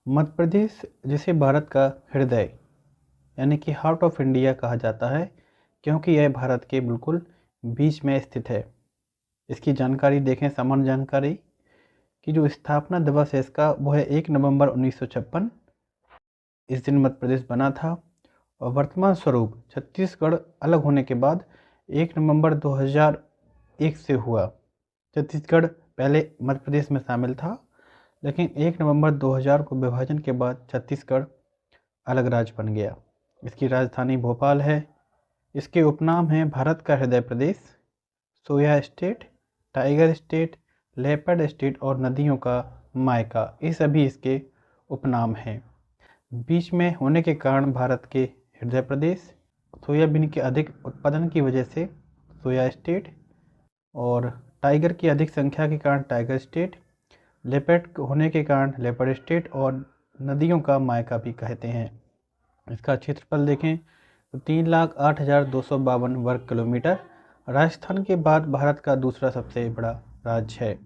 मध्य प्रदेश जिसे भारत का हृदय यानी कि हार्ट ऑफ इंडिया कहा जाता है, क्योंकि यह भारत के बिल्कुल बीच में स्थित है। इसकी जानकारी देखें, सामान्य जानकारी कि जो स्थापना दिवस है इसका वो है 1 नवंबर 1956। इस दिन मध्य प्रदेश बना था और वर्तमान स्वरूप छत्तीसगढ़ अलग होने के बाद 1 नवंबर 2001 से हुआ। छत्तीसगढ़ पहले मध्य प्रदेश में शामिल था, लेकिन 1 नवंबर 2000 को विभाजन के बाद छत्तीसगढ़ अलग राज्य बन गया। इसकी राजधानी भोपाल है। इसके उपनाम हैं भारत का हृदय प्रदेश, soya state, tiger state, leopard state और नदियों का मायका। ये सभी इसके उपनाम हैं। बीच में होने के कारण भारत के हृदय प्रदेश, सोयाबीन के अधिक उत्पादन की वजह से सोया स्टेट, और टाइगर की अधिक संख्या के कारण टाइगर स्टेट, लेपर्ड होने के कारण लेपर्ड स्टेट और नदियों का मायका भी कहते हैं। इसका क्षेत्रफल देखें तो 3,08,252 वर्ग किलोमीटर राजस्थान के बाद भारत का दूसरा सबसे बड़ा राज्य है।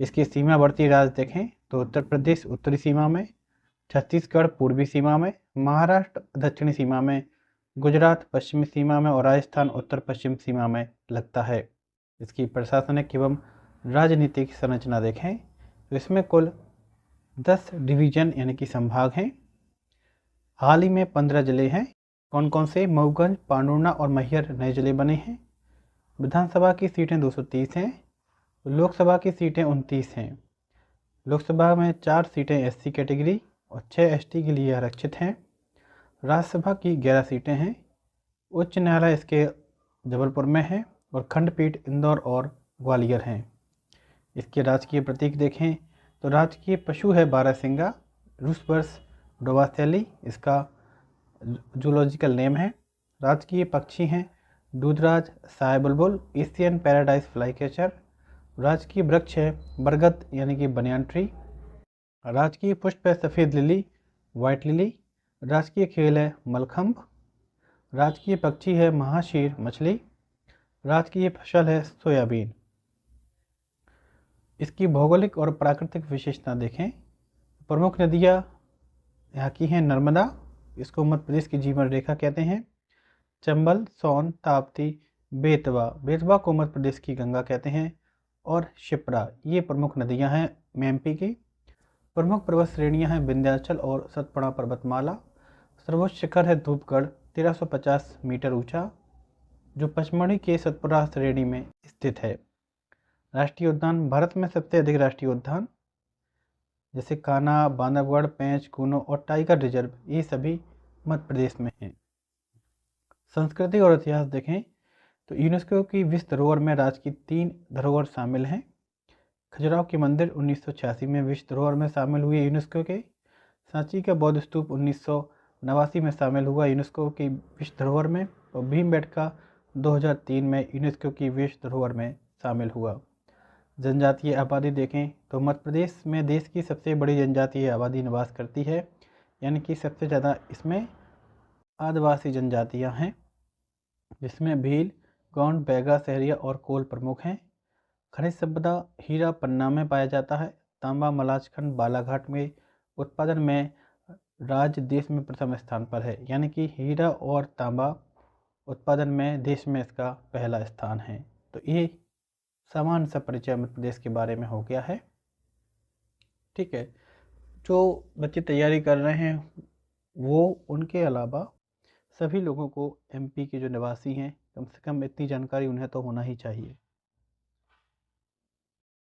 इसकी सीमावर्ती राज्य देखें तो उत्तर प्रदेश उत्तरी सीमा में, छत्तीसगढ़ पूर्वी सीमा में, महाराष्ट्र दक्षिणी सीमा में, गुजरात पश्चिमी सीमा में और राजस्थान उत्तर पश्चिम सीमा में लगता है। इसकी प्रशासनिक एवं राजनीतिक संरचना देखें तो इसमें कुल 10 डिवीजन यानी कि संभाग हैं। हाल ही में 15 जिले हैं। कौन कौन से? मऊगंज, पांडुर्णा और मैहर नए जिले बने हैं। विधानसभा की सीटें 230 हैं। लोकसभा की सीटें 29 हैं। लोकसभा में 4 सीटें एससी कैटेगरी और 6 एसटी के लिए आरक्षित हैं। राज्यसभा की 11 सीटें हैं। उच्च न्यायालय इसके जबलपुर में है और खंडपीठ इंदौर और ग्वालियर हैं। इसके राजकीय प्रतीक देखें तो राजकीय पशु है बारहसिंगा, रूसवर्स डोवासेली इसका जूलॉजिकल नेम है। राजकीय पक्षी हैं दूधराज, साय बुलबुल, एशियन पैराडाइज फ्लाईकैचर। राजकीय वृक्ष है बरगद यानी कि बनियान ट्री। राजकीय पुष्प है सफ़ेद लिली, वाइट लिली। राजकीय खेल है मलखंभ। राजकीय पक्षी है महाशीर मछली। राजकीय फसल है सोयाबीन। इसकी भौगोलिक और प्राकृतिक विशेषता देखें। प्रमुख नदियाँ यहाँ की हैं नर्मदा, इसको मध्य प्रदेश की जीवन रेखा कहते हैं। चंबल, सोन, ताप्ती, बेतवा, बेतवा को मध्य प्रदेश की गंगा कहते हैं। और शिप्रा, ये प्रमुख नदियाँ हैं एमपी की। प्रमुख पर्वत श्रेणियाँ हैं विंध्याचल और सतपुड़ा पर्वतमाला। सर्वोच्च शिखर है धूपगढ़ 1350 मीटर ऊंचा, जो पचमढ़ी के सतपुड़ा श्रेणी में स्थित है। राष्ट्रीय उद्यान, भारत में सबसे अधिक राष्ट्रीय उद्यान जैसे कान्हा, बांधवगढ़, पेंच, कूनो और टाइगर रिजर्व, ये सभी मध्य प्रदेश में हैं। संस्कृति और इतिहास देखें तो यूनेस्को की विश्व धरोहर में राज्य की 3 धरोहर शामिल हैं। खजुराहो के मंदिर 1986 में विश्व धरोहर में शामिल हुए यूनेस्को के। सांची का बौद्ध स्तूप 1989 में शामिल हुआ यूनेस्को की विश्व धरोहर में। और भीमबेटका 2003 में यूनेस्को की विश्व धरोहर में शामिल हुआ। जनजातीय आबादी देखें तो मध्य प्रदेश में देश की सबसे बड़ी जनजातीय आबादी निवास करती है, यानी कि सबसे ज़्यादा इसमें आदिवासी जनजातियां हैं, जिसमें भील, गौंड, बैगा, सहरिया और कोल प्रमुख हैं। खनिज संपदा हीरा पन्ना में पाया जाता है। तांबा मलाजखंड बालाघाट में उत्पादन में राज्य देश में प्रथम स्थान पर है, यानी कि हीरा और तांबा उत्पादन में देश में इसका पहला स्थान है। तो ये सामान्य सा परिचय मध्य प्रदेश के बारे में हो गया है। ठीक है, जो बच्चे तैयारी कर रहे हैं वो उनके अलावा सभी लोगों को एमपी के जो निवासी हैं कम से कम इतनी जानकारी उन्हें तो होना ही चाहिए।